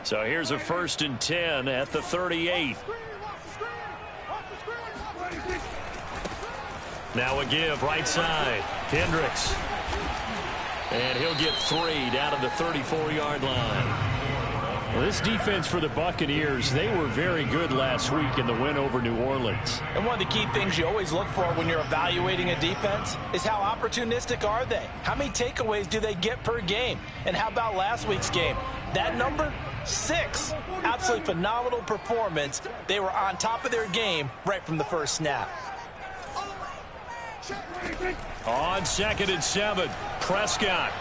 So here's a 1st and 10 at the 38. Now a give right side. Hendricks. And he'll get 3 down to the 34-yard line. Well, this defense for the Buccaneers, they were very good last week in the win over New Orleans. And one of the key things you always look for when you're evaluating a defense is how opportunistic are they? How many takeaways do they get per game? And how about last week's game? That number? 6. Absolutely phenomenal performance. They were on top of their game right from the first snap. On 2nd and 7, Prescott.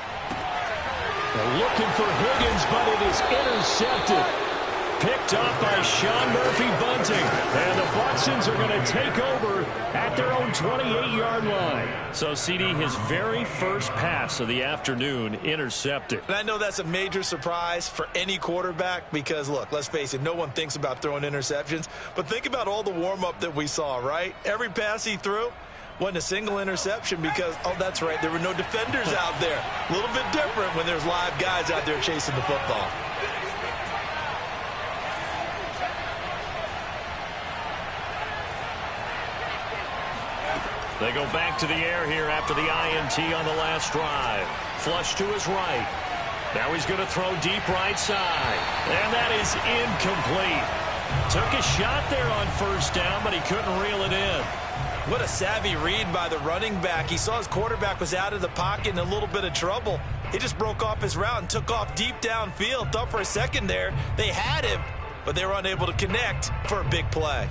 They're looking for Higgins, but it is intercepted. Picked up by Sean Murphy-Bunting. And the Bucsons are going to take over at their own 28-yard line. So, CD, his very first pass of the afternoon intercepted. And I know that's a major surprise for any quarterback because, look, let's face it, no one thinks about throwing interceptions. But think about all the warm-up that we saw, right? Every pass he threw wasn't a single interception because, oh, that's right, there were no defenders out there. A little bit different when there's live guys out there chasing the football. They go back to the air here after the INT on the last drive. Flush to his right. Now he's going to throw deep right side. And that is incomplete. Took a shot there on 1st down, but he couldn't reel it in. What a savvy read by the running back. He saw his quarterback was out of the pocket in a little bit of trouble. He just broke off his route and took off deep downfield. Thought for a second there they had him, but they were unable to connect for a big play.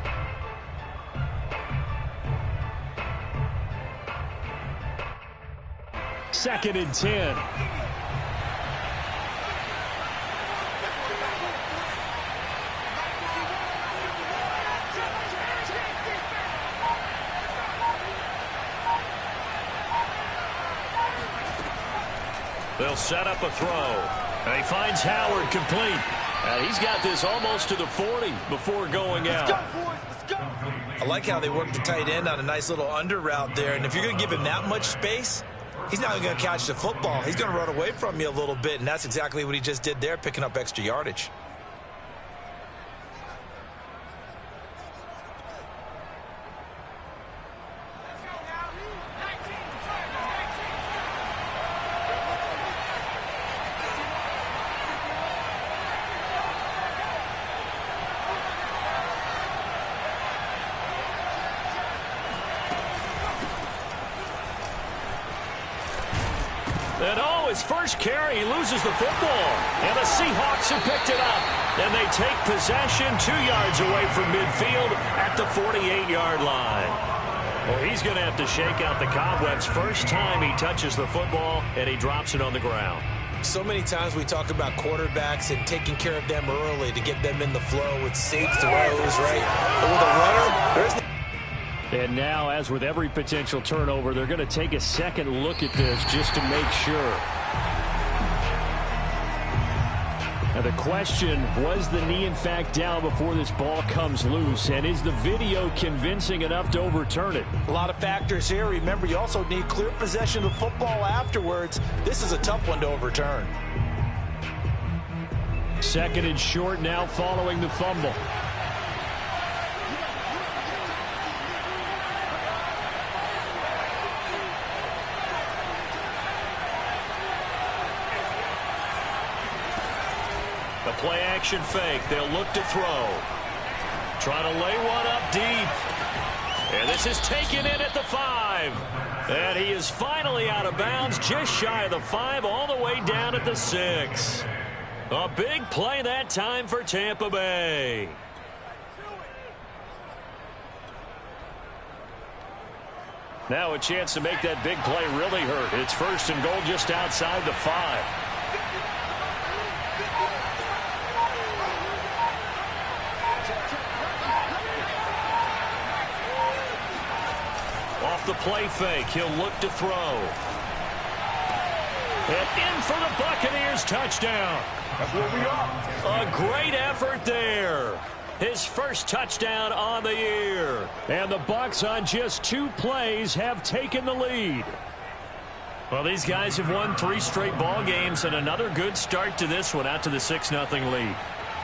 Second and 10. They'll set up a throw. And he finds Howard complete. And he's got this almost to the 40 before going out. I like how they work the tight end on a nice little under route there. And if you're going to give him that much space, he's not going to catch the football. He's going to run away from you a little bit. And that's exactly what he just did there, picking up extra yardage. And oh, his first carry, he loses the football. And the Seahawks have picked it up. And they take possession 2 yards away from midfield at the 48-yard line. Well, he's going to have to shake out the cobwebs. First time he touches the football, and he drops it on the ground. So many times we talk about quarterbacks and taking care of them early to get them in the flow with safe throws, right? But with a runner, there's no... And now, as with every potential turnover, they're going to take a second look at this just to make sure. Now the question, was the knee in fact down before this ball comes loose? And is the video convincing enough to overturn it? A lot of factors here. Remember, you also need clear possession of the football afterwards. This is a tough one to overturn. 2nd and short now following the fumble. The play action fake. They'll look to throw. Trying to lay one up deep. And this is taken in at the 5. And he is finally out of bounds, just shy of the 5, all the way down at the 6. A big play that time for Tampa Bay. Now a chance to make that big play really hurt. It's 1st and goal just outside the 5. Off the play fake, he'll look to throw. And in for the Buccaneers touchdown. That's where we are. A great effort there. His first touchdown on the year. And the Bucs on just 2 plays have taken the lead. Well, these guys have won 3 straight ball games and another good start to this one out to the 6-0 lead.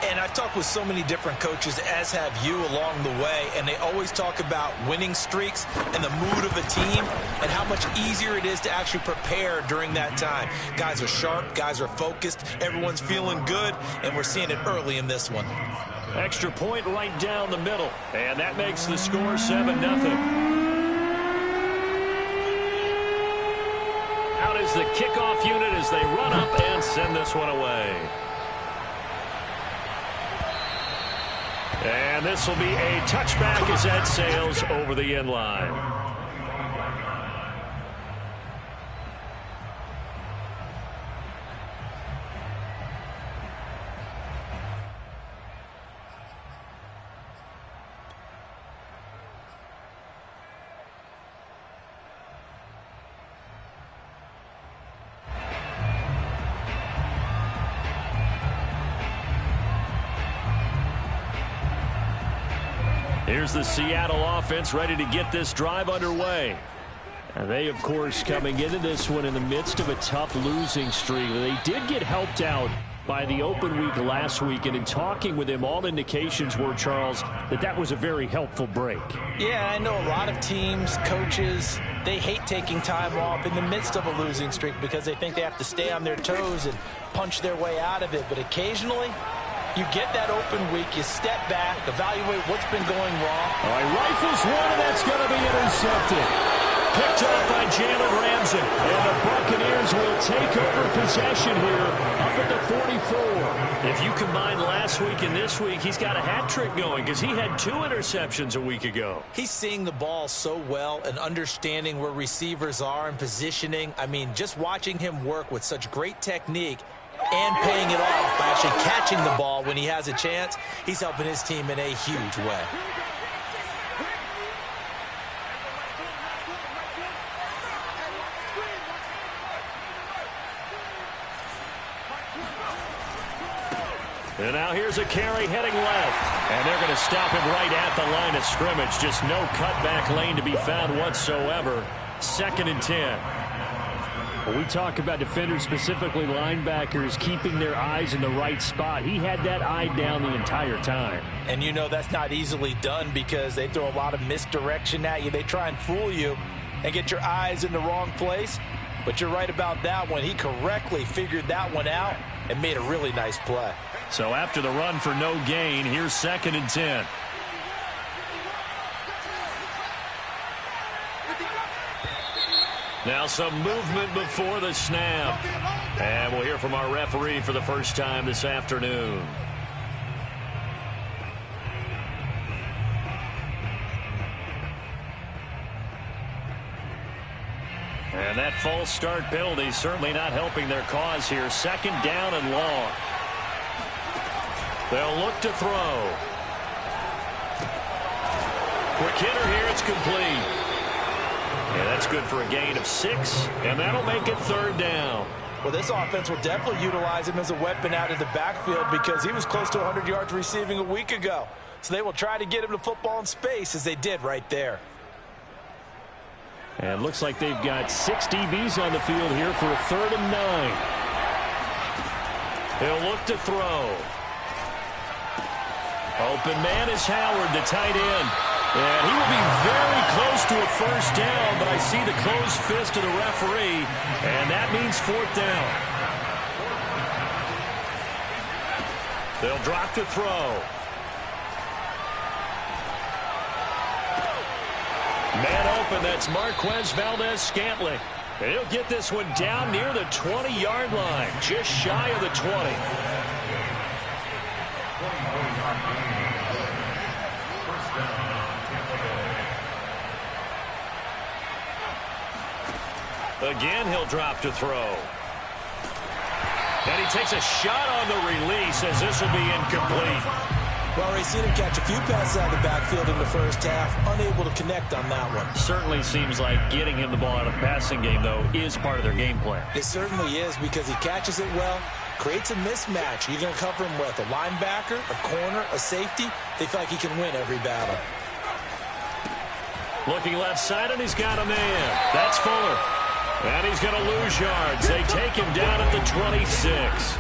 And I've talked with so many different coaches, as have you, along the way, and they always talk about winning streaks and the mood of a team and how much easier it is to actually prepare during that time. Guys are sharp, guys are focused, everyone's feeling good, and we're seeing it early in this one. Extra point right down the middle, and that makes the score 7-0. Out is the kickoff unit as they run up and send this one away. And this will be a touchback as that sails over the end line. Here's the Seattle offense ready to get this drive underway. And they, of course, coming into this one in the midst of a tough losing streak. They did get helped out by the open week last week, and in talking with him, all indications were, Charles, that was a very helpful break. Yeah, I know a lot of teams, coaches, they hate taking time off in the midst of a losing streak because they think they have to stay on their toes and punch their way out of it. But occasionally, you get that open week, you step back, evaluate what's been going wrong. All right, rifles one, and that's going to be intercepted. Picked up by Jalen Ramsey. And the Buccaneers will take over possession here up at the 44. If you combine last week and this week, he's got a hat trick going because he had 2 interceptions a week ago. He's seeing the ball so well and understanding where receivers are and positioning. I mean, just watching him work with such great technique and paying it off by actually catching the ball when he has a chance, he's helping his team in a huge way. And now here's a carry heading left. And they're going to stop him right at the line of scrimmage. Just no cutback lane to be found whatsoever. 2nd and 10. When we talk about defenders, specifically linebackers, keeping their eyes in the right spot, he had that eye down the entire time. And you know that's not easily done because they throw a lot of misdirection at you. They try and fool you and get your eyes in the wrong place. But you're right about that one. He correctly figured that one out and made a really nice play. So after the run for no gain, here's 2nd and 10. Now some movement before the snap. And we'll hear from our referee for the first time this afternoon. And that false start penalty certainly not helping their cause here. 2nd down and long. They'll look to throw. Quick hitter here, it's complete. Yeah, that's good for a gain of 6, and that'll make it 3rd down. Well, this offense will definitely utilize him as a weapon out of the backfield because he was close to 100 yards receiving a week ago. So they will try to get him to football in space as they did right there. And looks like they've got 6 DBs on the field here for a 3rd and 9. He'll look to throw. Open man is Howard, the tight end. And he will be very close to a 1st down, but I see the closed fist of the referee, and that means 4th down. They'll drop to throw. Man open, that's Marquez Valdez-Scantling. And he'll get this one down near the 20-yard line, just shy of the 20. Again, he'll drop to throw. And he takes a shot on the release as this will be incomplete. Well, we've seen him catch a few passes out of the backfield in the first half, unable to connect on that one. Certainly seems like getting him the ball out of the passing game, though, is part of their game plan. It certainly is because he catches it well, creates a mismatch. You're going to cover him with a linebacker, a corner, a safety. They feel like he can win every battle. Looking left side, and he's got a man. That's Fuller. And he's going to lose yards. They take him down at the 26.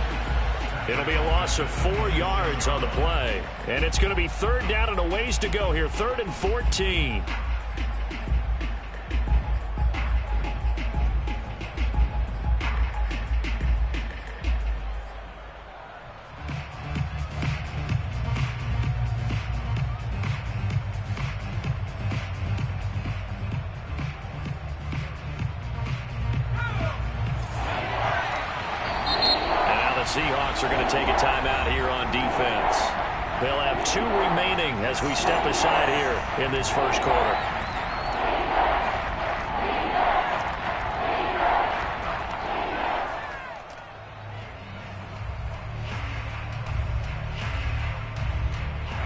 It'll be a loss of 4 yards on the play. And it's going to be third down and a ways to go here. 3rd and 14. Seahawks are going to take a timeout here on defense. They'll have 2 remaining as we step aside here in this first quarter.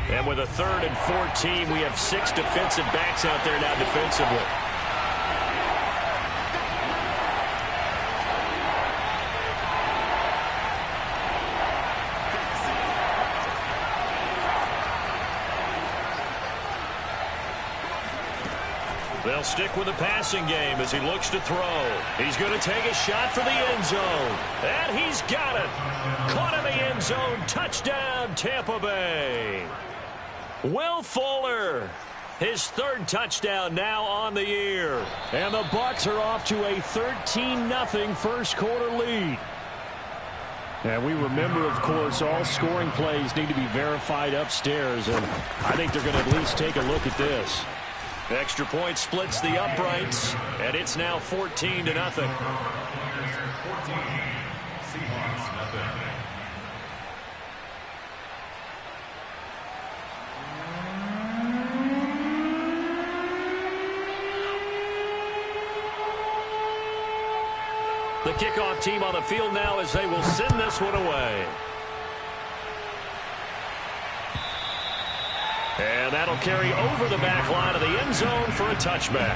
And with a 3rd and 14, we have 6 defensive backs out there now defensively. They'll stick with the passing game as he looks to throw. He's going to take a shot for the end zone. And he's got it. Caught in the end zone. Touchdown, Tampa Bay. Will Fuller, his 3rd touchdown now on the year. And the Bucs are off to a 13-0 first quarter lead. And we remember, of course, all scoring plays need to be verified upstairs. And I think they're going to at least take a look at this. Extra point splits the uprights, and it's now 14-0. The kickoff team on the field now as they will send this one away. And that'll carry over the back line of the end zone for a touchback.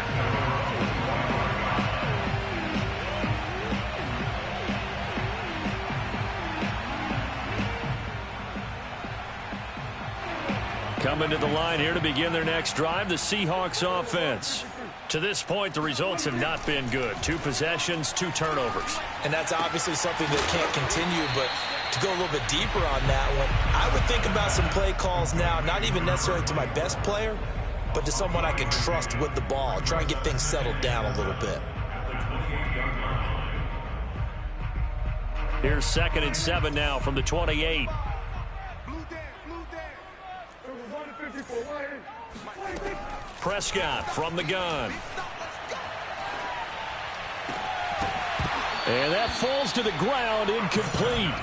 Coming to the line here to begin their next drive, the Seahawks offense. To this point, the results have not been good. 2 possessions, 2 turnovers. And that's obviously something that can't continue, but to go a little bit deeper on that one, I would think about some play calls now, not even necessarily to my best player, but to someone I can trust with the ball. Try and get things settled down a little bit. Here's 2nd and 7 now from the 28. Prescott from the gun. And that falls to the ground, incomplete.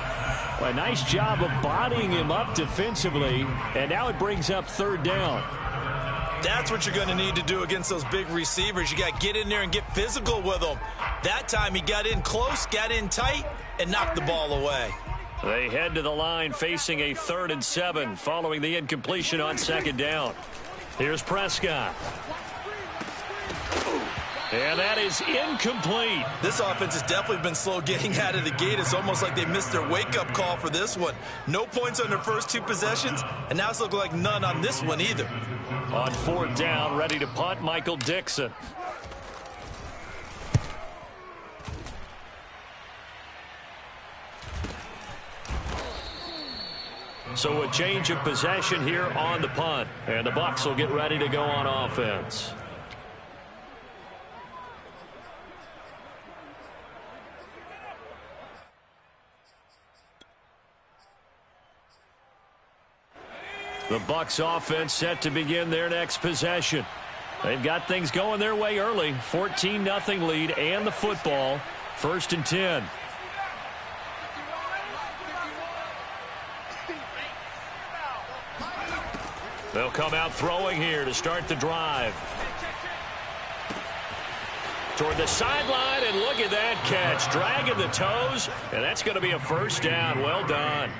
A nice job of bodying him up defensively, and now it brings up 3rd down. That's what you're going to need to do against those big receivers. You got to get in there and get physical with them. That time he got in close, got in tight, and knocked the ball away. They head to the line facing a 3rd and 7 following the incompletion on 2nd down. Here's Prescott. And that is incomplete. This offense has definitely been slow getting out of the gate. It's almost like they missed their wake-up call for this one. No points on their first 2 possessions, and now it's looking like none on this one either. On 4th down, ready to punt, Michael Dixon. So a change of possession here on the punt. And the Bucs will get ready to go on offense. The Bucs offense set to begin their next possession. They've got things going their way early. 14-0 lead and the football. 1st and 10. They'll come out throwing here to start the drive. Toward the sideline, and look at that catch. Dragging the toes, and that's going to be a 1st down. Well done.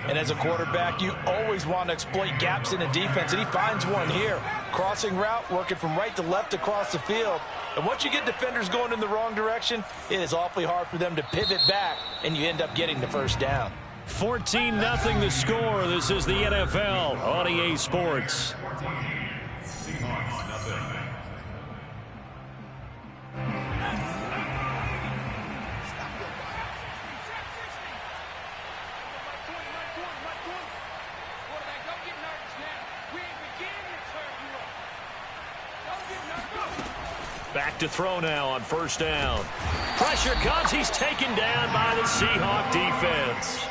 And as a quarterback, you always want to exploit gaps in the defense, and he finds one here. Crossing route, working from right to left across the field. And once you get defenders going in the wrong direction, it is awfully hard for them to pivot back, and you end up getting the 1st down. 14-0 the score. This is the NFL on EA Sports. Back to throw now on first down. Pressure comes. He's taken down by the Seahawk defense.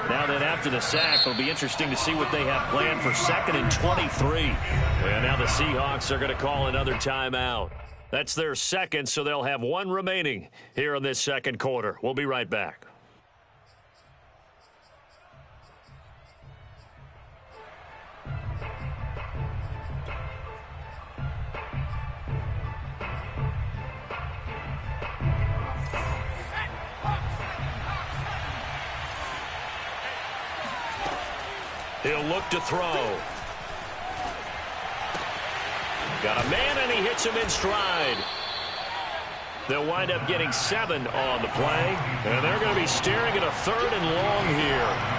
Now then, after the sack, it'll be interesting to see what they have planned for 2nd and 23. And now the Seahawks are going to call another timeout. That's their second, so they'll have one remaining here in this second quarter. We'll be right back. He'll look to throw. Got a man, and he hits him in stride. They'll wind up getting 7 on the play, and they're going to be staring at a 3rd and long here.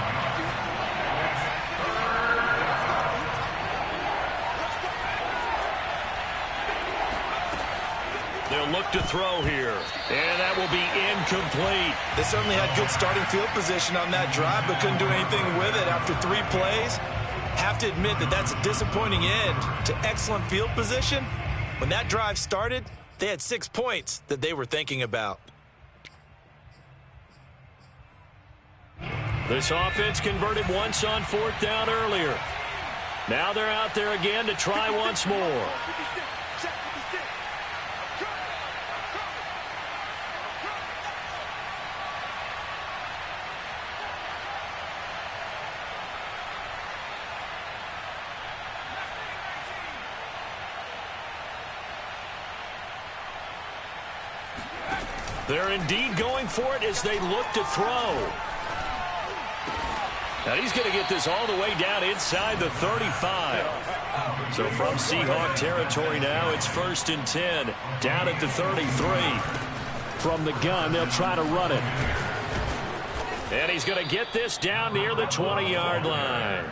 They'll look to throw here, and that will be incomplete. They certainly had good starting field position on that drive, but couldn't do anything with it after 3 plays. Have to admit that that's a disappointing end to excellent field position. When that drive started, they had 6 points that they were thinking about. This offense converted once on 4th down earlier. Now they're out there again to try once more. They're indeed going for it as they look to throw. Now he's going to get this all the way down inside the 35. So from Seahawk territory now, it's 1st and 10. Down at the 33. From the gun, they'll try to run it. And he's going to get this down near the 20-yard line.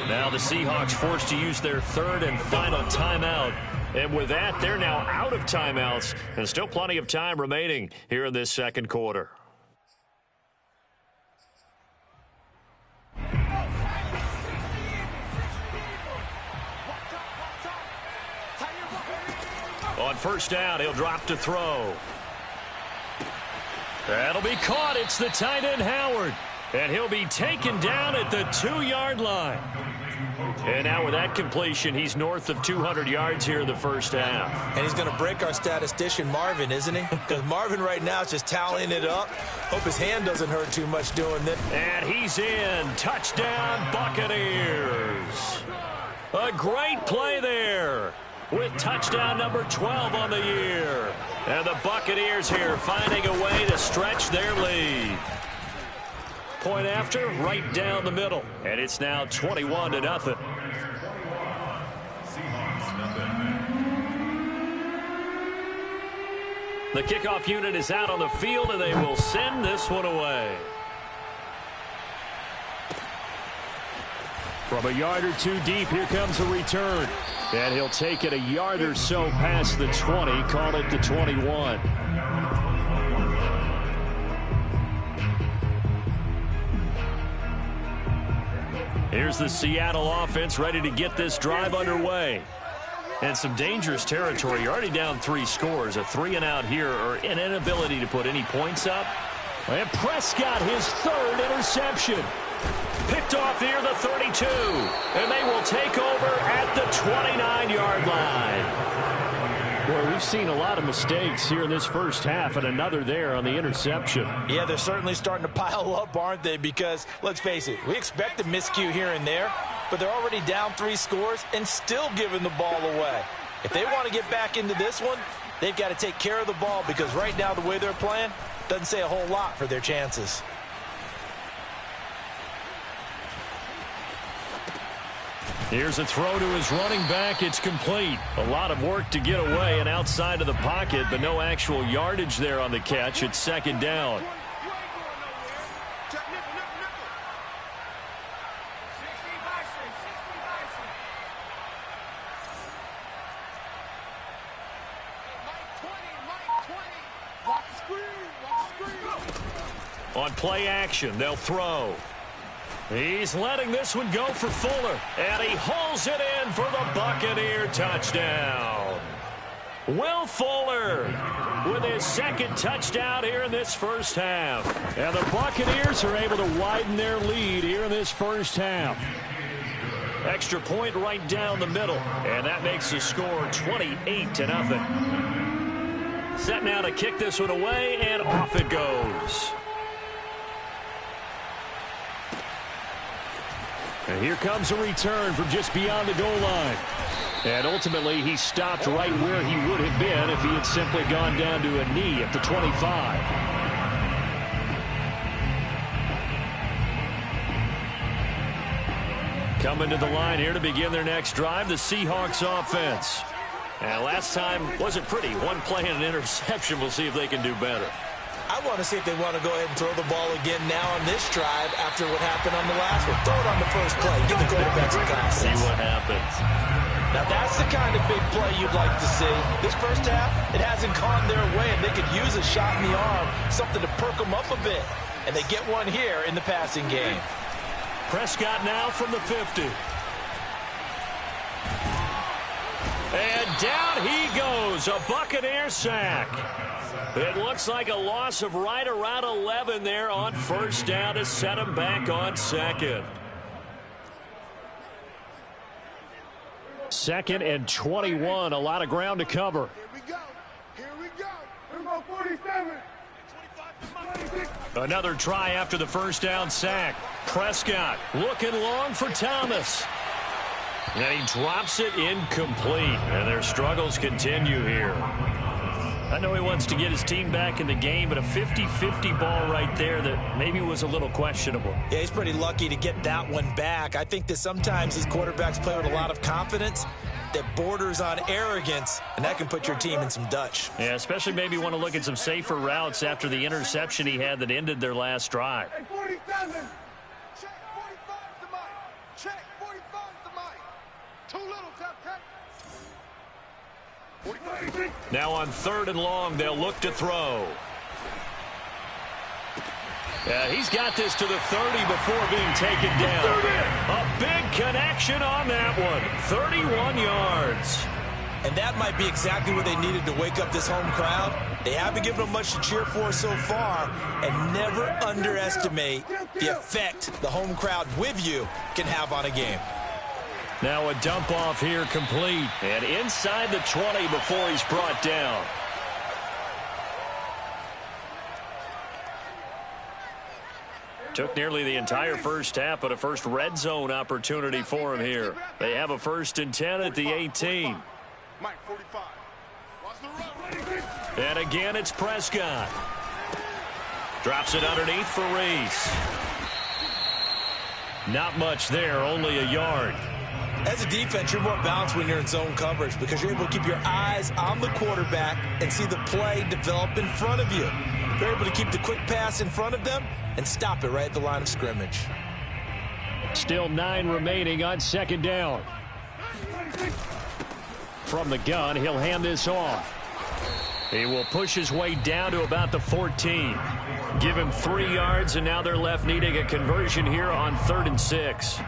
Now the Seahawks forced to use their 3rd and final timeout. And with that, they're now out of timeouts, and still plenty of time remaining here in this second quarter. On first down, he'll drop to throw. That'll be caught. It's the tight end, Howard. And he'll be taken down at the 2-yard line. And now with that completion, he's north of 200 yards here in the first half. And he's going to break our statistician, Marvin, isn't he? Because Marvin right now is just tallying it up. Hope his hand doesn't hurt too much doing this. And he's in. Touchdown, Buccaneers. A great play there with touchdown number 12 on the year. And the Buccaneers here finding a way to stretch their lead. Point after, right down the middle. And it's now 21-0. The kickoff unit is out on the field, and they will send this one away. From a yard or two deep, here comes a return. And he'll take it a yard or so past the 20, call it the 21. Here's the Seattle offense ready to get this drive underway. And some dangerous territory. You're already down 3 scores. A 3-and-out here, or an inability to put any points up. And Prescott, his 3rd interception. Picked off near the 32. And they will take over at the 29-yard line. Boy, we've seen a lot of mistakes here in this first half, and another there on the interception. Yeah, they're certainly starting to pile up, aren't they? Because, let's face it, we expect a miscue here and there, but they're already down 3 scores and still giving the ball away. If they want to get back into this one, they've got to take care of the ball, because right now the way they're playing doesn't say a whole lot for their chances. Here's a throw to his running back. It's complete. A lot of work to get away and outside of the pocket, but no actual yardage there on the catch. It's 2nd down. On play action, they'll throw. He's letting this one go for Fuller. And he hauls it in for the Buccaneer touchdown. Will Fuller with his second touchdown here in this first half. And the Buccaneers are able to widen their lead here in this first half. Extra point right down the middle. And that makes the score 28-0. Set now to kick this one away, and off it goes. And here comes a return from just beyond the goal line. And ultimately, he stopped right where he would have been if he had simply gone down to a knee at the 25. Coming to the line here to begin their next drive, the Seahawks offense. And last time wasn't pretty. One play and an interception. We'll see if they can do better. I want to see if they want to go ahead and throw the ball again now on this drive after what happened on the last one. Throw it on the first play. Give the quarterback some confidence. See what happens. Now, that's the kind of big play you'd like to see. This first half, it hasn't gone their way, and they could use a shot in the arm, something to perk them up a bit. And they get one here in the passing game. Prescott now from the 50. And down he goes. A Buccaneer sack. It looks like a loss of right around 11 there on first down to set him back on second. 2nd and 21. A lot of ground to cover. Here we go. Here we go. We're going 47. Another try after the first down sack. Prescott looking long for Thomas. And he drops it incomplete. And their struggles continue here. I know he wants to get his team back in the game, but a 50-50 ball right there that maybe was a little questionable. Yeah, he's pretty lucky to get that one back. I think that sometimes these quarterbacks play with a lot of confidence that borders on arrogance, and that can put your team in some Dutch. Yeah, especially maybe want to look at some safer routes after the interception he had that ended their last drive. Hey, 47. Check 45 to Mike. Check 45 to Mike. Too little, tap. Now on 3rd and long, they'll look to throw. Yeah, he's got this to the 30 before being taken down. A big connection on that one. 31 yards. And that might be exactly what they needed to wake up this home crowd. They haven't given them much to cheer for so far, and never underestimate the effect the home crowd with you can have on a game. Now a dump off here complete. And inside the 20 before he's brought down. Took nearly the entire first half, but a first red zone opportunity for him here. They have a 1st and 10 at the 18. Mike, 45. Watch the run. And again, it's Prescott. Drops it underneath for Reese. Not much there, only a yard. As a defense, you're more balanced when you're in zone coverage because you're able to keep your eyes on the quarterback and see the play develop in front of you. You're able to keep the quick pass in front of them and stop it right at the line of scrimmage. Still 9 remaining on 2nd down. From the gun, he'll hand this off. He will push his way down to about the 14. Give him 3 yards, and now they're left needing a conversion here on 3rd and 6.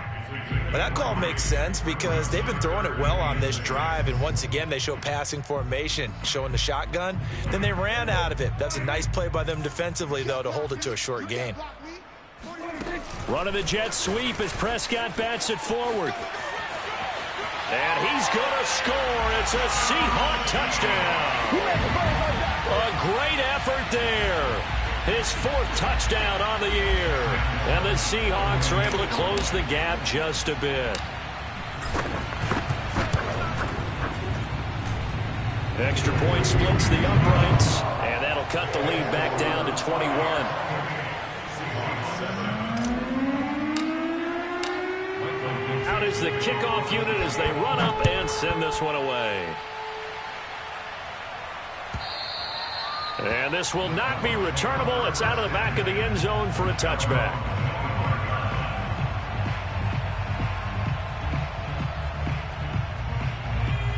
But that call makes sense because they've been throwing it well on this drive, and once again they show passing formation, showing the shotgun. Then they ran out of it. That's a nice play by them defensively, though, to hold it to a short gain. Run of the jet sweep as Prescott bats it forward. And he's going to score. It's a Seahawk touchdown. A great effort there. His 4th touchdown on the year. And the Seahawks are able to close the gap just a bit. Extra point splits the uprights. And that'll cut the lead back down to 21. Out is the kickoff unit as they run up and send this one away. And this will not be returnable. It's out of the back of the end zone for a touchback.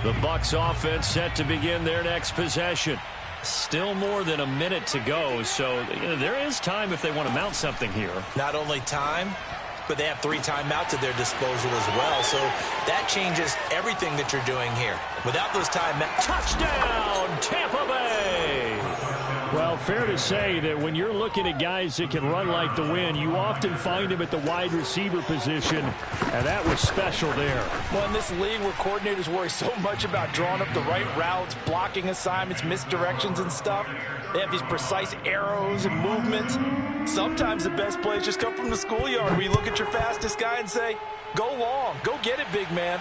The Bucs offense set to begin their next possession. Still more than a minute to go, so there is time if they want to mount something here. Not only time, but they have 3 timeouts at their disposal as well. So that changes everything that you're doing here. Without those timeouts. Touchdown, Tampa Bay! Well, fair to say that when you're looking at guys that can run like the wind, you often find them at the wide receiver position, and that was special there. Well, in this league where coordinators worry so much about drawing up the right routes, blocking assignments, misdirections and stuff, they have these precise arrows and movements. Sometimes the best plays just come from the schoolyard where you look at your fastest guy and say, go long, go get it, big man.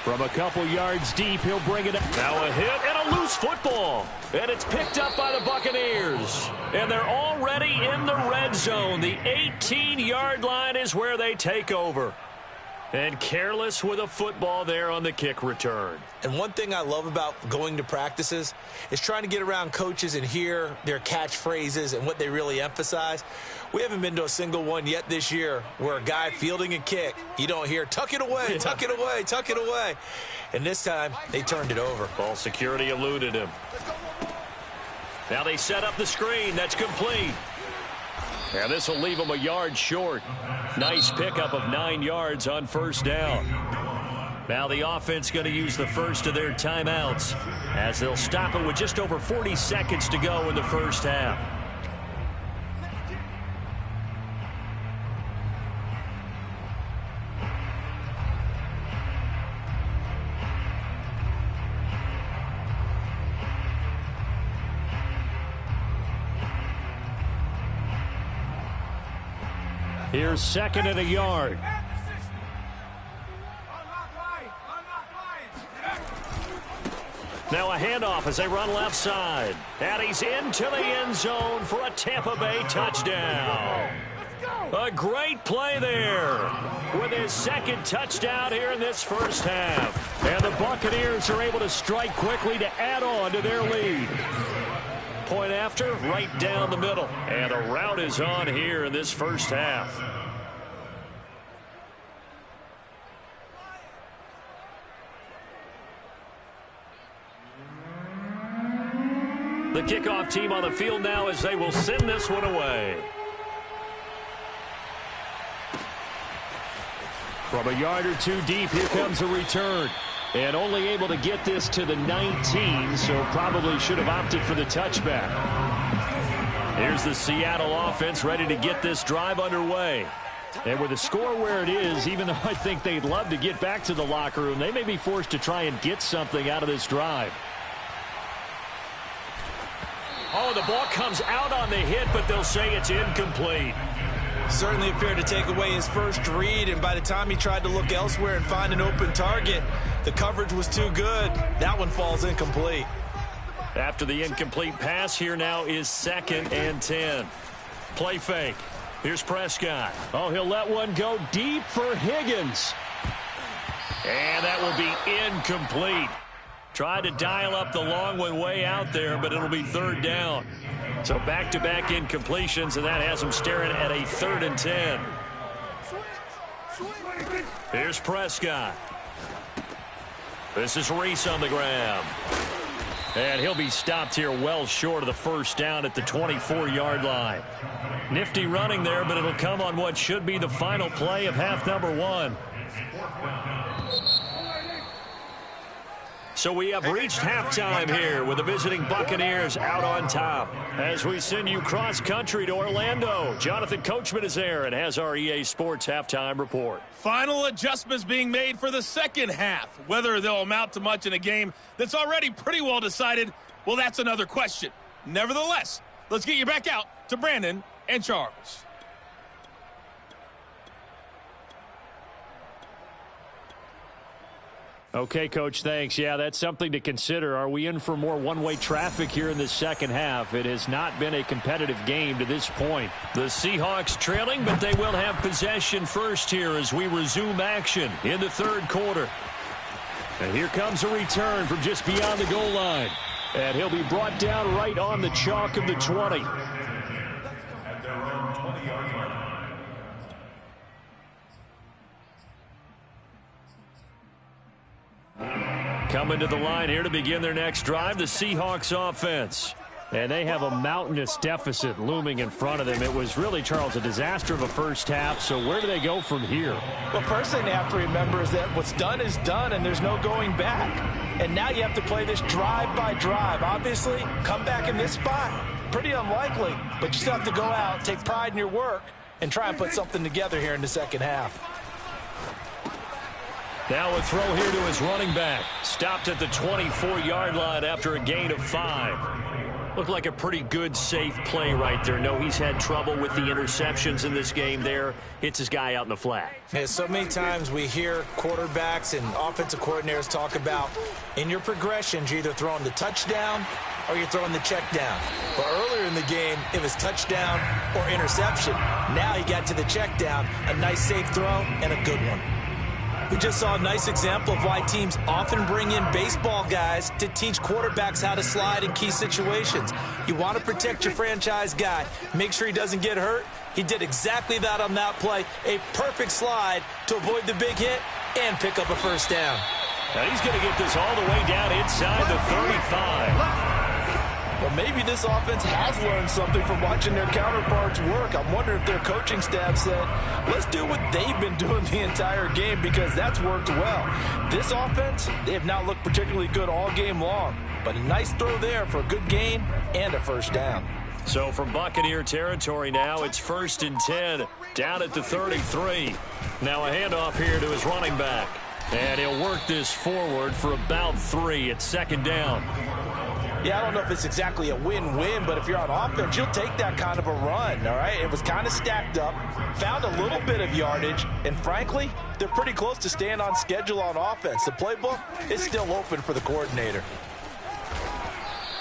From a couple yards deep, he'll bring it up. Now a hit and a loose football. And it's picked up by the Buccaneers. And they're already in the red zone. The 18-yard line is where they take over. And careless with a football there on the kick return. And one thing I love about going to practices is trying to get around coaches and hear their catchphrases and what they really emphasize. We haven't been to a single one yet this year where a guy fielding a kick, you don't hear, tuck it away, tuck it away, tuck it away. And this time, they turned it over. Ball security eluded him. Now they set up the screen. That's complete. And this will leave them a yard short. Nice pickup of 9 yards on first down. Now the offense going to use the first of their timeouts as they'll stop it with just over 40 seconds to go in the first half. Here's second and a yard. Now a handoff as they run left side. And he's into the end zone for a Tampa Bay touchdown. A great play there with his second touchdown here in this first half. And the Buccaneers are able to strike quickly to add on to their lead. Point after, right down the middle. And the route is on here in this first half. The kickoff team on the field now as they will send this one away. From a yard or two deep, here comes a return. And only able to get this to the 19, so probably should have opted for the touchback. Here's the Seattle offense ready to get this drive underway. And with the score where it is, even though I think they'd love to get back to the locker room, they may be forced to try and get something out of this drive. Oh, the ball comes out on the hit, but they'll say it's incomplete. Certainly appeared to take away his first read, and by the time he tried to look elsewhere and find an open target, the coverage was too good. That one falls incomplete. After the incomplete pass, here now is 2nd and 10. Play fake. Here's Prescott. Oh, he'll let one go deep for Higgins. And that will be incomplete. Tried to dial up the long one way out there, but it'll be 3rd down. So back-to-back incompletions, and that has them staring at a 3rd and 10. Here's Prescott. This is Reese on the ground. And he'll be stopped here well short of the first down at the 24-yard line. Nifty running there, but it'll come on what should be the final play of half number 1. So we have reached halftime here with the visiting Buccaneers out on top. As we send you cross-country to Orlando, Jonathan Coachman is there and has our EA Sports halftime report. Final adjustments being made for the second half. Whether they'll amount to much in a game that's already pretty well decided, well, that's another question. Nevertheless, let's get you back out to Brandon and Charles. Okay, Coach, thanks. Yeah, that's something to consider. Are we in for more one-way traffic here in the second half? It has not been a competitive game to this point. The Seahawks trailing, but they will have possession first here as we resume action in the 3rd quarter. And here comes a return from just beyond the goal line. And he'll be brought down right on the chalk of the 20. Coming to the line here to begin their next drive, the Seahawks offense. And they have a mountainous deficit looming in front of them. It was really, Charles, a disaster of a first half. So where do they go from here? Well, first thing they have to remember is that what's done is done, and there's no going back. And now you have to play this drive by drive. Obviously, come back in this spot, pretty unlikely. But you still have to go out, take pride in your work, and try and put something together here in the second half. Now a throw here to his running back. Stopped at the 24-yard line after a gain of 5. Looked like a pretty good, safe play right there. No, he's had trouble with the interceptions in this game there. Hits his guy out in the flat. Yeah, so many times we hear quarterbacks and offensive coordinators talk about in your progressions, you're either throwing the touchdown or you're throwing the check down. But earlier in the game, it was touchdown or interception. Now he got to the check down, a nice safe throw and a good one. We just saw a nice example of why teams often bring in baseball guys to teach quarterbacks how to slide in key situations. You want to protect your franchise guy. Make sure he doesn't get hurt. He did exactly that on that play. A perfect slide to avoid the big hit and pick up a first down. Now he's going to get this all the way down inside the 35. Well, maybe this offense has learned something from watching their counterparts work. I'm wondering if their coaching staff said, let's do what they've been doing the entire game, because that's worked well. This offense, they have not looked particularly good all game long, but a nice throw there for a good gain and a first down. So from Buccaneer territory now, it's 1st and 10, down at the 33. Now a handoff here to his running back. And he'll work this forward for about 3 at 2nd down. Yeah, I don't know if it's exactly a win-win, but if you're on offense, you'll take that kind of a run, all right? It was kind of stacked up, found a little bit of yardage, and frankly, they're pretty close to staying on schedule on offense. The playbook is still open for the coordinator.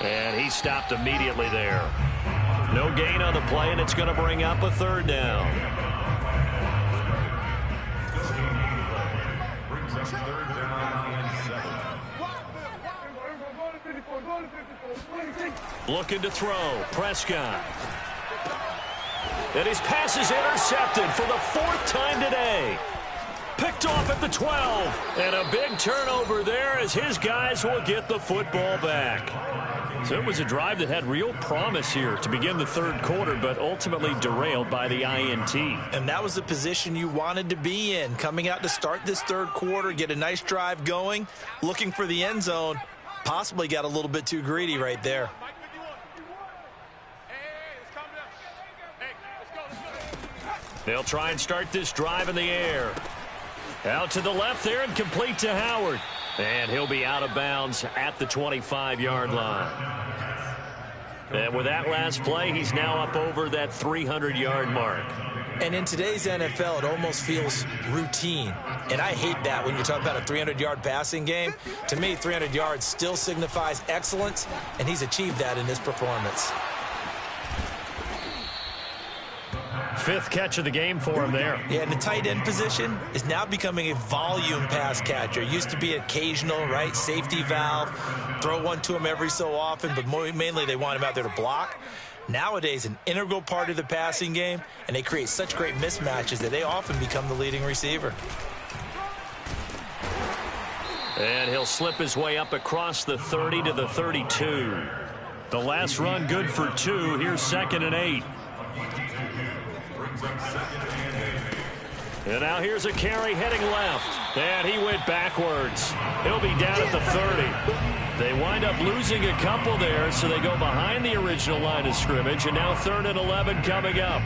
And he stopped immediately there. No gain on the play, and it's going to bring up a 3rd down. Looking to throw. Prescott. And his pass is intercepted for the 4th time today. Picked off at the 12. And a big turnover there as his guys will get the football back. So it was a drive that had real promise here to begin the 3rd quarter, but ultimately derailed by the INT. And that was the position you wanted to be in. Coming out to start this 3rd quarter, get a nice drive going, looking for the end zone. Possibly got a little bit too greedy right there. They'll try and start this drive in the air. Out to the left there and complete to Howard. And he'll be out of bounds at the 25-yard line. And with that last play, he's now up over that 300-yard mark. And in today's NFL, it almost feels routine. And I hate that when you're talking about a 300-yard passing game. To me, 300 yards still signifies excellence, and he's achieved that in this performance. 5th catch of the game for him there. Yeah, and the tight end position is now becoming a volume pass catcher. Used to be occasional, right? Safety valve. Throw one to him every so often, but mainly they want him out there to block. Nowadays, an integral part of the passing game, and they create such great mismatches that they often become the leading receiver. And he'll slip his way up across the 30 to the 32. The last run good for 2. Here's 2nd and 8. And now here's a carry heading left. And he went backwards. He'll be down at the 30. They wind up losing a couple there, so they go behind the original line of scrimmage. And now 3rd and 11 coming up.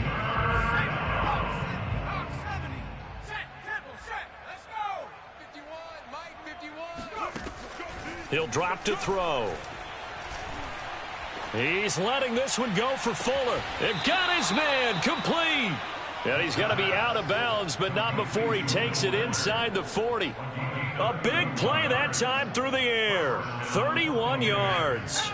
He'll drop to throw. He's letting this one go for Fuller. They've got his man complete. And he's going to be out of bounds, but not before he takes it inside the 40. A big play that time through the air. 31 yards.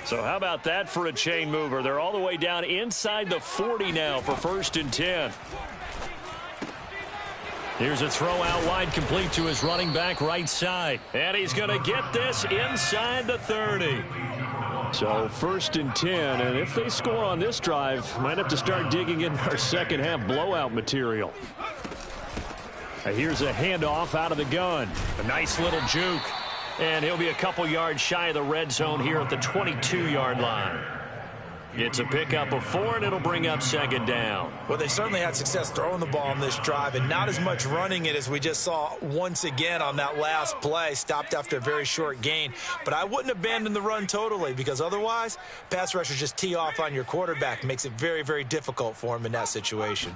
So how about that for a chain mover? They're all the way down inside the 40 now for 1st and 10. Here's a throw out wide, complete to his running back right side. And he's going to get this inside the 30. So 1st and 10, and if they score on this drive, might have to start digging in our second half blowout material. Here's a handoff out of the gun. A nice little juke. And he'll be a couple yards shy of the red zone here at the 22-yard line. It's a pickup of 4, and it'll bring up second down. Well, they certainly had success throwing the ball on this drive, and not as much running it as we just saw once again on that last play. Stopped after a very short gain. But I wouldn't abandon the run totally, because otherwise, pass rushers just tee off on your quarterback. Makes it very, very difficult for him in that situation.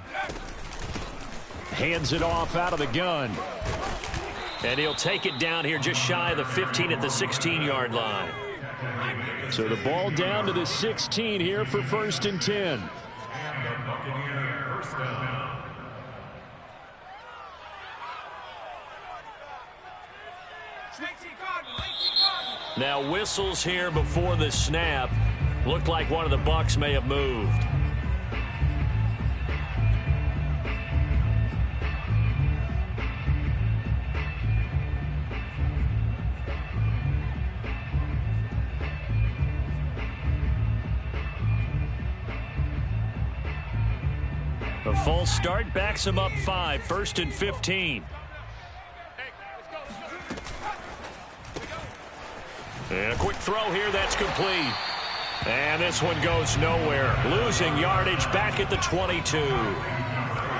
Hands it off out of the gun. And he'll take it down here just shy of the 15 at the 16-yard line. So the ball down to the 16 here for 1st and 10. Now whistles here before the snap. Looked like one of the Bucs may have moved. A false start backs him up 5, 1st and 15. And a quick throw here, that's complete. And this one goes nowhere. Losing yardage back at the 22.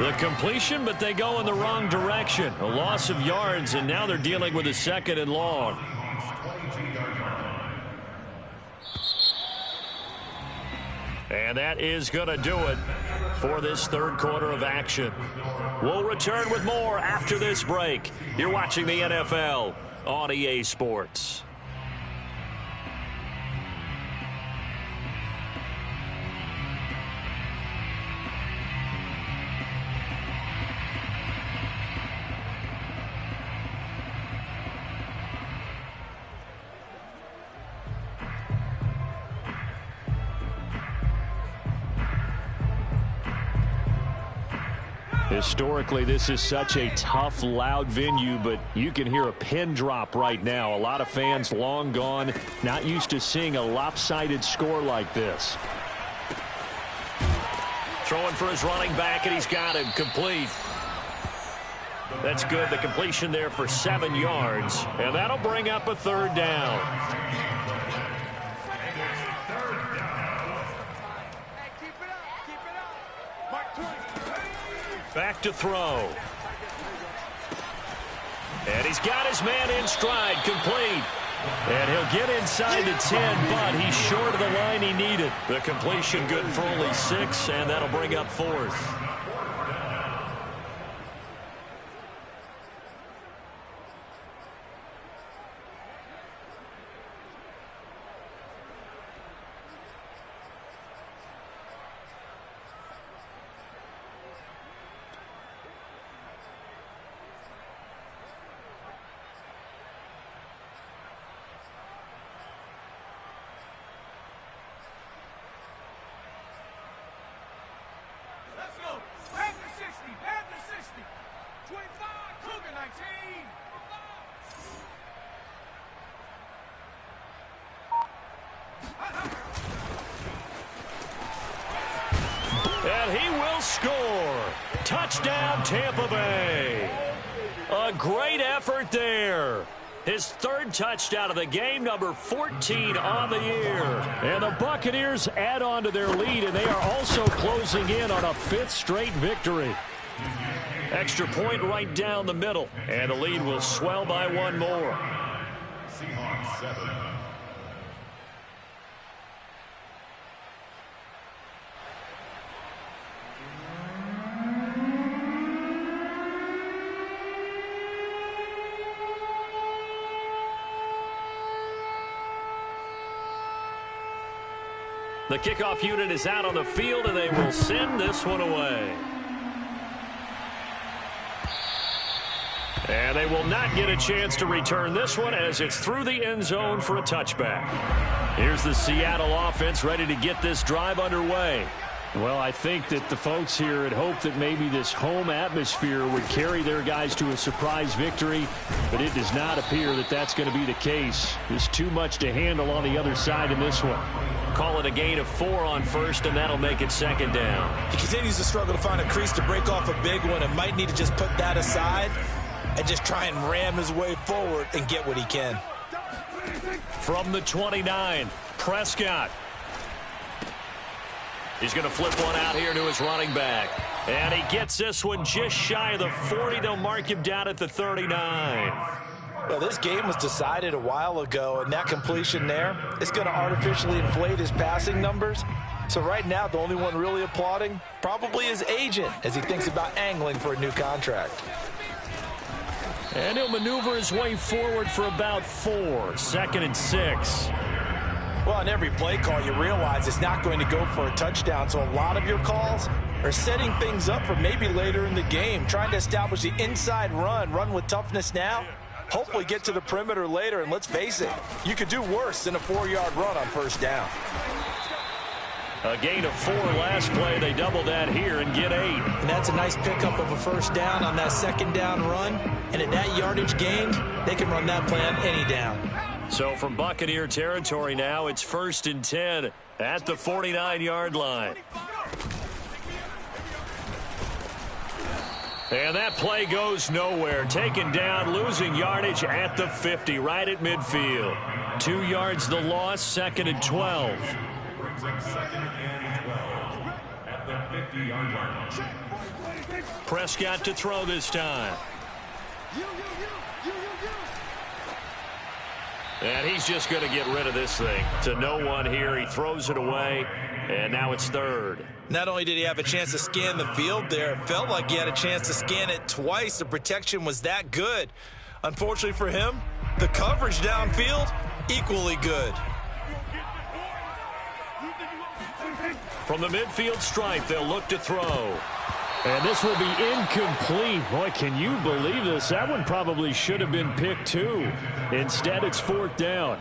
The completion, but they go in the wrong direction. A loss of yards, and now they're dealing with a 2nd and long. And that is going to do it for this 3rd quarter of action. We'll return with more after this break. You're watching the NFL on EA Sports. Historically, this is such a tough, loud venue, but you can hear a pin drop right now. A lot of fans long gone, not used to seeing a lopsided score like this. Throwing for his running back, and he's got him complete. That's good. The completion there for 7 yards, and that'll bring up a 3rd down. Back to throw. And he's got his man in stride, complete. And he'll get inside the 10, but he's short of the line he needed. The completion good for only 6, and that'll bring up 4th. And he will score. Touchdown, Tampa Bay. A great effort there. His 3rd touchdown of the game, number 14 on the year. And the Buccaneers add on to their lead, and they are also closing in on a 5th straight victory. Extra point right down the middle, and the lead will swell by 1 more. Seahawks 7. The kickoff unit is out on the field, and they will send this one away. And they will not get a chance to return this one as it's through the end zone for a touchback. Here's the Seattle offense ready to get this drive underway. Well, I think that the folks here had hoped that maybe this home atmosphere would carry their guys to a surprise victory, but it does not appear that that's going to be the case. There's too much to handle on the other side in this one. Call it a gain of 4 on 1st, and that'll make it 2nd down. He continues to struggle to find a crease to break off a big one and might need to just put that aside and just try and ram his way forward and get what he can. From the 29, Prescott. He's going to flip one out here to his running back. And he gets this one just shy of the 40. They'll mark him down at the 39. Well, this game was decided a while ago, and that completion there is going to artificially inflate his passing numbers. So right now, the only one really applauding probably his agent as he thinks about angling for a new contract. And he'll maneuver his way forward for about 4. 2nd and 6. Well, on every play call, you realize it's not going to go for a touchdown. So a lot of your calls are setting things up for maybe later in the game, trying to establish the inside run with toughness now, hopefully get to the perimeter later. And let's face it, you could do worse than a 4-yard run on first down. A gain of 4 last play. They double that here and get 8. And that's a nice pickup of a first down on that second down run. And at that yardage gain, they can run that play on any down. So from Buccaneer territory now, it's 1st and 10 at the 49-yard line. And that play goes nowhere. Taken down, losing yardage at the 50, right at midfield. 2 yards the loss, 2nd and 12. Prescott to throw this time. And he's just going to get rid of this thing to no one here. He throws it away, and now it's 3rd. Not only did he have a chance to scan the field there, it felt like he had a chance to scan it twice. The protection was that good. Unfortunately for him, the coverage downfield, equally good. From the midfield stripe, they'll look to throw. And this will be incomplete. Boy, can you believe this? That one probably should have been picked too. Instead, it's 4th down.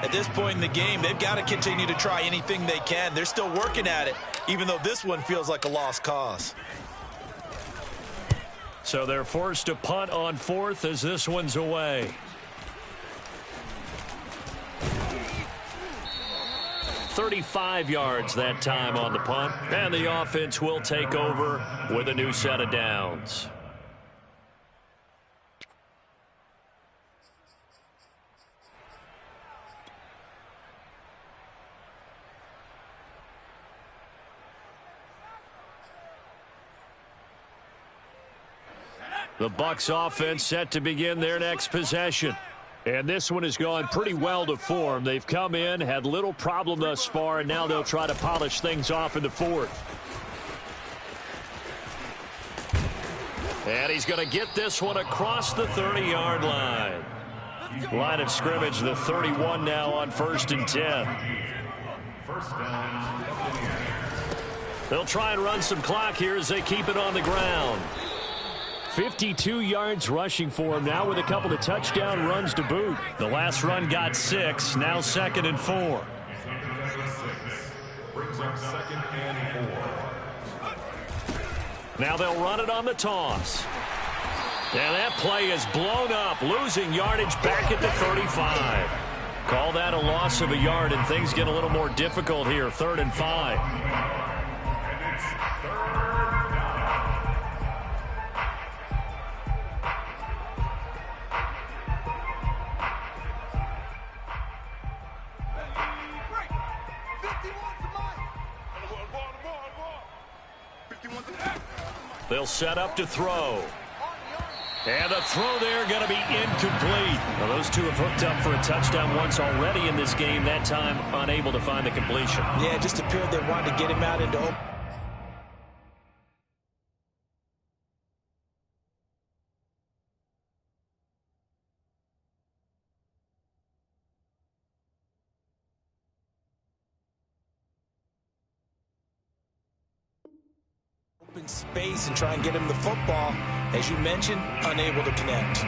At this point in the game, they've got to continue to try anything they can. They're still working at it, even though this one feels like a lost cause. So they're forced to punt on 4th as this one's away. 35 yards that time on the punt, and the offense will take over with a new set of downs. The Bucs offense set to begin their next possession. And this one has gone pretty well to form. They've come in, had little problem thus far, and now they'll try to polish things off in the 4th. And he's going to get this one across the 30-yard line. Line of scrimmage, the 31 now on 1st and 10. They'll try and run some clock here as they keep it on the ground. 52 yards rushing for him now with a couple of touchdown runs to boot. The last run got 6, now 2nd and 4. Now they'll run it on the toss. And that play is blown up, losing yardage back at the 35. Call that a loss of a yard, and things get a little more difficult here, 3rd and 5. They'll set up to throw. And the throw there going to be incomplete. Well, those two have hooked up for a touchdown once already in this game, that time unable to find the completion. Yeah, it just appeared they wanted to get him out into open. Open space and try and get him the football. As you mentioned, unable to connect.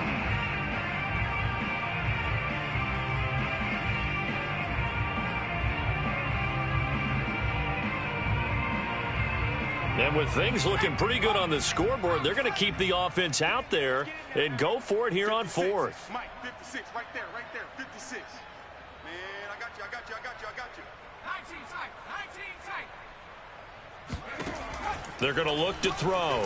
And with things looking pretty good on the scoreboard, they're going to keep the offense out there and go for it here on 4th. Mike, 56, right there, 56. Man, I got you. 19 sight. They're going to look to throw.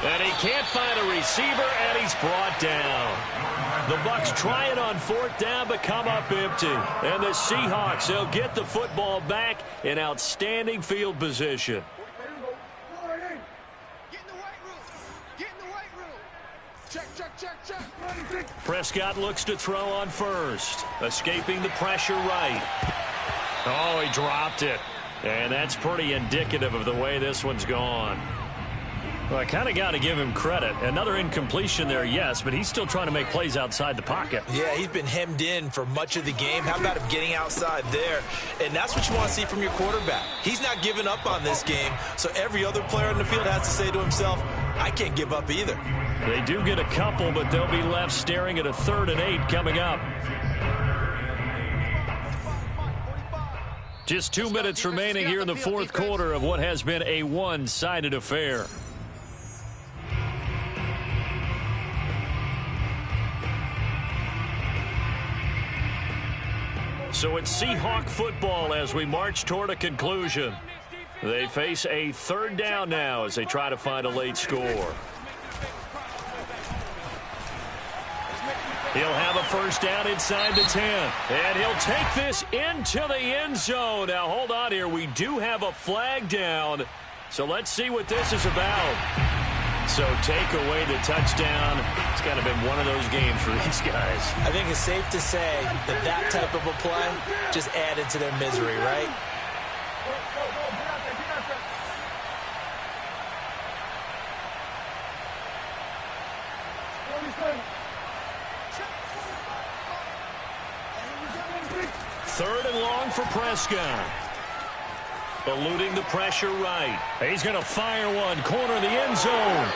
And he can't find a receiver, and he's brought down. The Bucs try it on 4th down, but come up empty. And the Seahawks, they'll get the football back in outstanding field position. Prescott looks to throw on 1st. Escaping the pressure right. Oh, he dropped it. And that's pretty indicative of the way this one's gone. Well, I kind of got to give him credit. Another incompletion there, yes, but he's still trying to make plays outside the pocket. Yeah, he's been hemmed in for much of the game. How about him getting outside there? And that's what you want to see from your quarterback. He's not giving up on this game, so every other player in the field has to say to himself, I can't give up either. They do get a couple, but they'll be left staring at a 3rd and 8 coming up. Just 2 minutes remaining here in the 4th quarter of what has been a one-sided affair. So it's Seahawk football as we march toward a conclusion. They face a 3rd down now as they try to find a late score. He'll have a 1st down inside the 10. And he'll take this into the end zone. Now, hold on here. We do have a flag down. So let's see what this is about. So take away the touchdown. It's kind of been one of those games for these guys. I think it's safe to say that that type of a play just added to their misery, right? Third and long for Prescott. Eluding the pressure right. He's going to fire one. Corner of the end zone.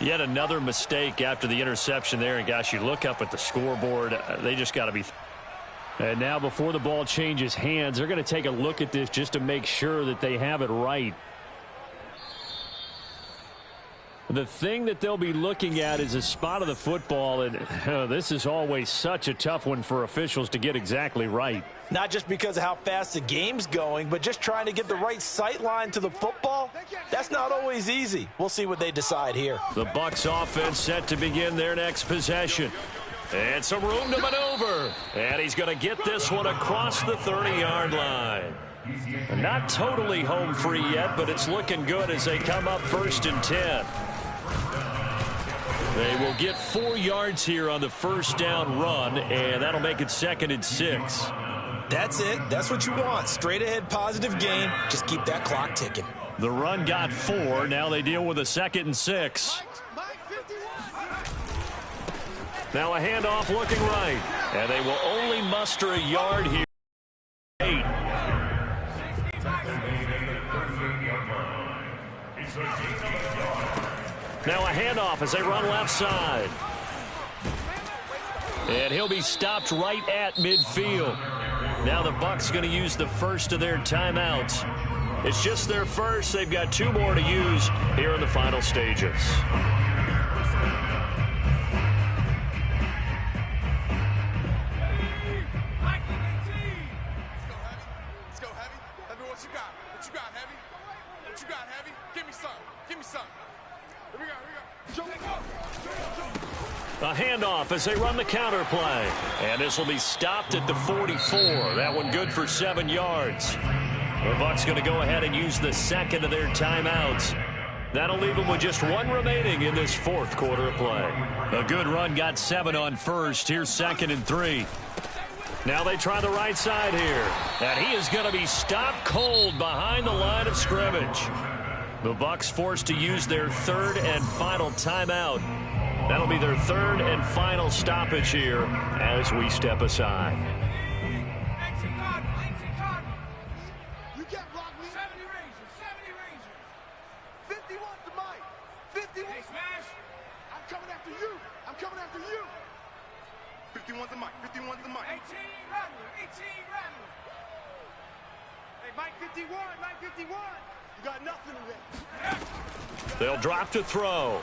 Yet another mistake after the interception there. And, gosh, you look up at the scoreboard. They just got to be. And now before the ball changes hands, they're going to take a look at this just to make sure that they have it right. The thing that they'll be looking at is a spot of the football, and this is always such a tough one for officials to get exactly right. Not just because of how fast the game's going, but just trying to get the right sight line to the football. That's not always easy. We'll see what they decide here. The Bucs offense set to begin their next possession. And some room to maneuver. And he's going to get this one across the 30-yard line. Not totally home free yet, but it's looking good as they come up 1st and 10. They will get 4 yards here on the 1st down run, and that'll make it 2nd and 6. That's it. That's what you want. Straight ahead positive gain. Just keep that clock ticking. The run got 4. Now they deal with a 2nd and 6. Now a handoff looking right. And they will only muster a yard here. 8. Now a handoff as they run left side. And he'll be stopped right at midfield. Now the Bucs going to use the first of their timeouts. It's just their first. They've got 2 more to use here in the final stages. Let's go, Heavy. Let me what you got. What you got, Heavy? What you got, Heavy? Give me some. Give me some. Here we go. Here we go. A handoff as they run the counter play. And this will be stopped at the 44. That one good for 7 yards. The Bucs going to go ahead and use the second of their timeouts. That'll leave them with just 1 remaining in this 4th quarter of play. A good run got 7 on 1st. Here's 2nd and 3. Now they try the right side here. And he is going to be stopped cold behind the line of scrimmage. The Bucs forced to use their 3rd and final timeout. That'll be their 3rd and final stoppage here as we step aside. You can't block me. 70 Rangers. 51 to Mike. 51. Hey, smash. I'm coming after you. 51 to Mike. 51 to Mike. 18 Rattler. Hey, Mike 51. You got nothing in there. They'll drop to throw.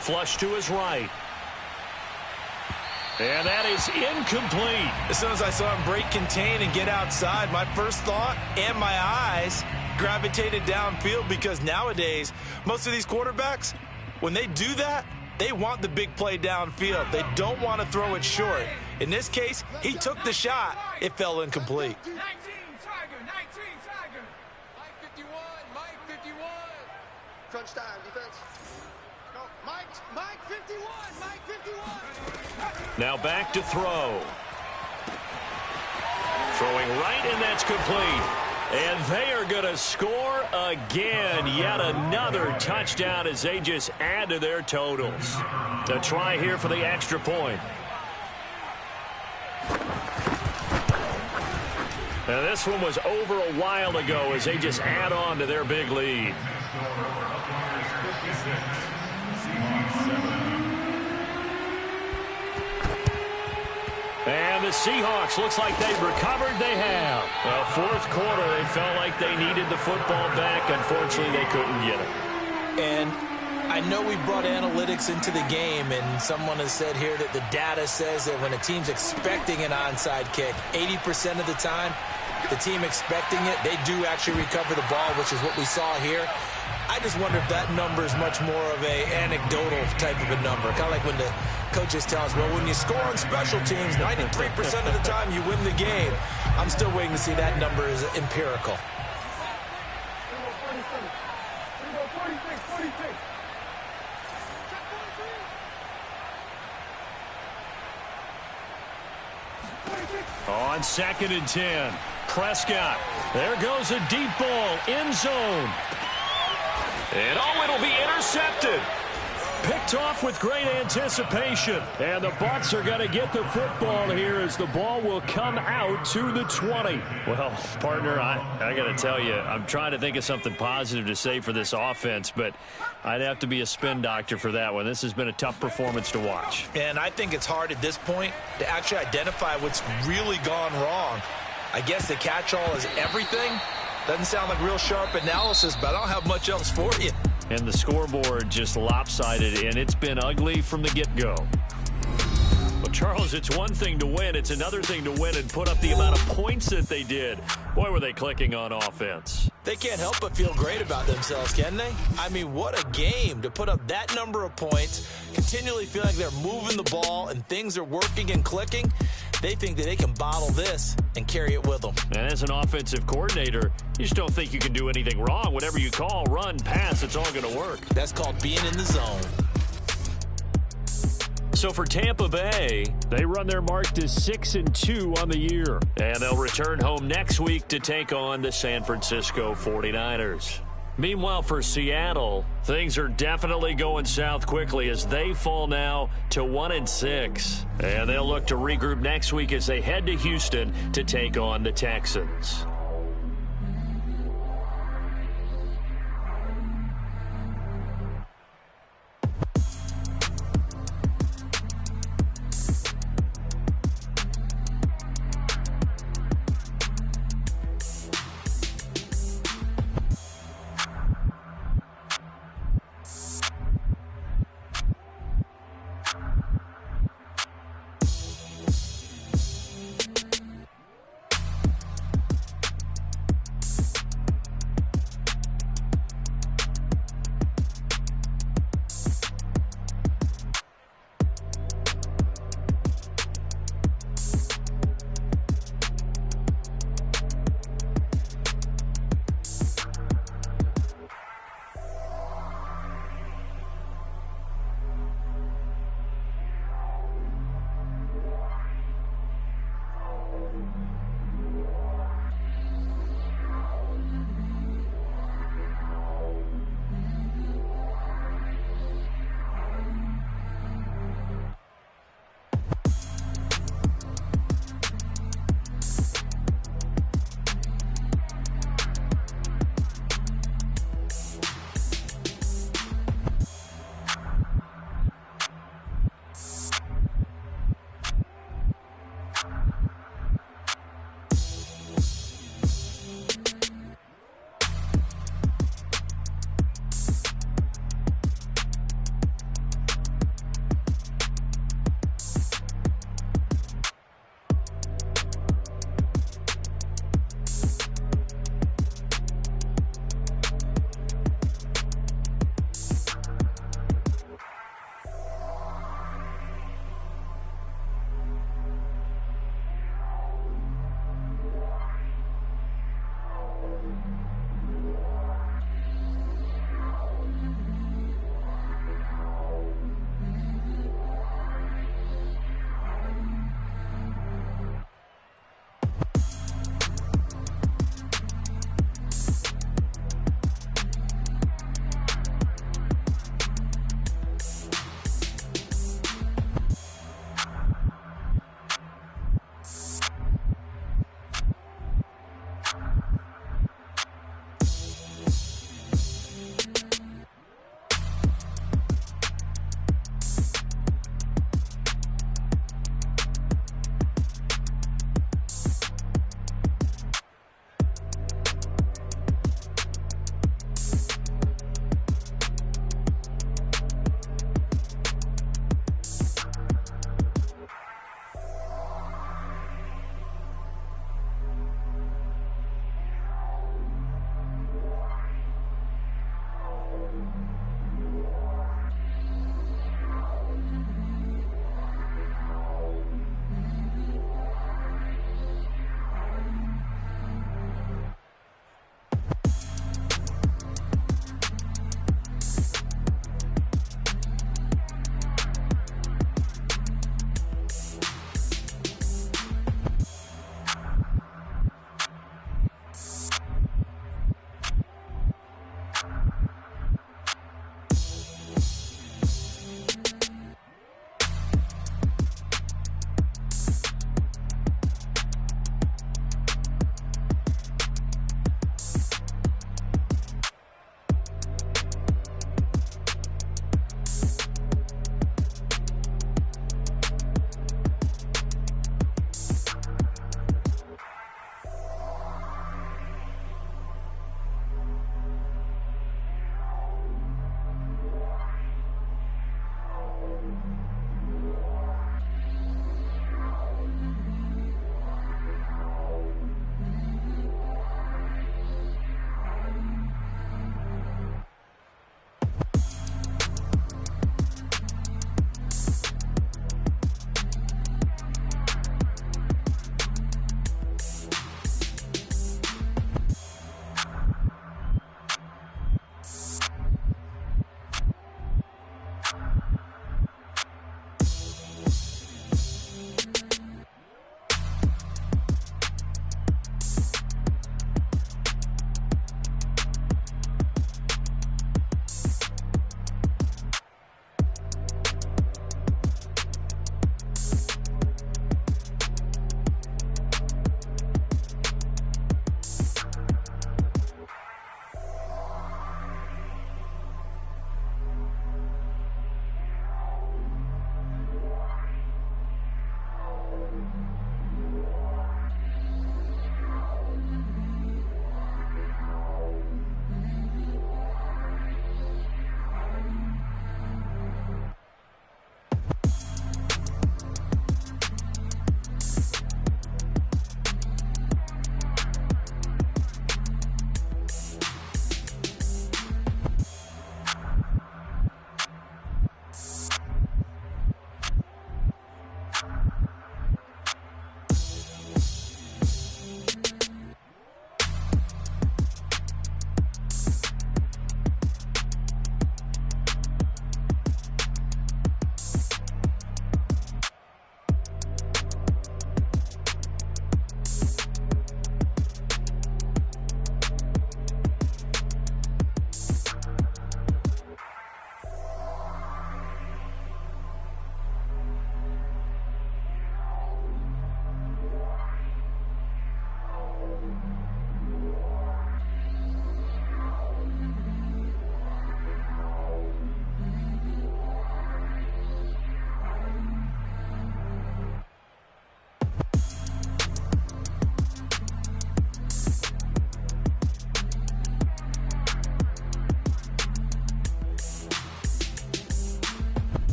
Flush to his right. And that is incomplete. As soon as I saw him break contain and get outside, my first thought and my eyes gravitated downfield because nowadays, most of these quarterbacks, when they do that, they want the big play downfield. They don't want to throw it short. In this case, he took the shot. It fell incomplete. 19 Tiger. Mike 51. Crunch time, defense. No, Mike 51. Now back to throw. Throwing right, and that's complete. And they are going to score again. Yet another touchdown as they just add to their totals. A try here for the extra point. Now this one was over a while ago as they just add on to their big lead. And the Seahawks, looks like they've recovered. They have. Well, fourth quarter, they felt like they needed the football back. Unfortunately, they couldn't get it. And I know we brought analytics into the game, and someone has said here that the data says that when a team's expecting an onside kick, 80% of the time, the team expecting it, they do actually recover the ball, which is what we saw here. I just wonder if that number is much more of a anecdotal type of a number. Kind of like when the coaches tell us, well, when you score on special teams, 93% of the time you win the game. I'm still waiting to see that number is empirical. On 2nd and 10, Prescott. There goes a deep ball, end zone. And it'll be intercepted. Picked off with great anticipation. And the Bucs are going to get the football here as the ball will come out to the 20. Well, partner, I got to tell you, I'm trying to think of something positive to say for this offense, but I'd have to be a spin doctor for that one. This has been a tough performance to watch. And I think it's hard at this point to actually identify what's really gone wrong. I guess the catch-all is everything. Doesn't sound like real sharp analysis, but I don't have much else for you. And the scoreboard just lopsided, and it's been ugly from the get-go. Well, Charles, it's one thing to win. It's another thing to win and put up the amount of points that they did. Boy, were they clicking on offense. They can't help but feel great about themselves, can they? I mean, what a game to put up that number of points, continually feel like they're moving the ball and things are working and clicking. They think that they can bottle this and carry it with them. And as an offensive coordinator, you just don't think you can do anything wrong. Whatever you call, run, pass, it's all going to work. That's called being in the zone. So for Tampa Bay, they run their mark to 6-2 on the year. And they'll return home next week to take on the San Francisco 49ers. Meanwhile, for Seattle, things are definitely going south quickly as they fall now to 1-6. And they'll look to regroup next week as they head to Houston to take on the Texans.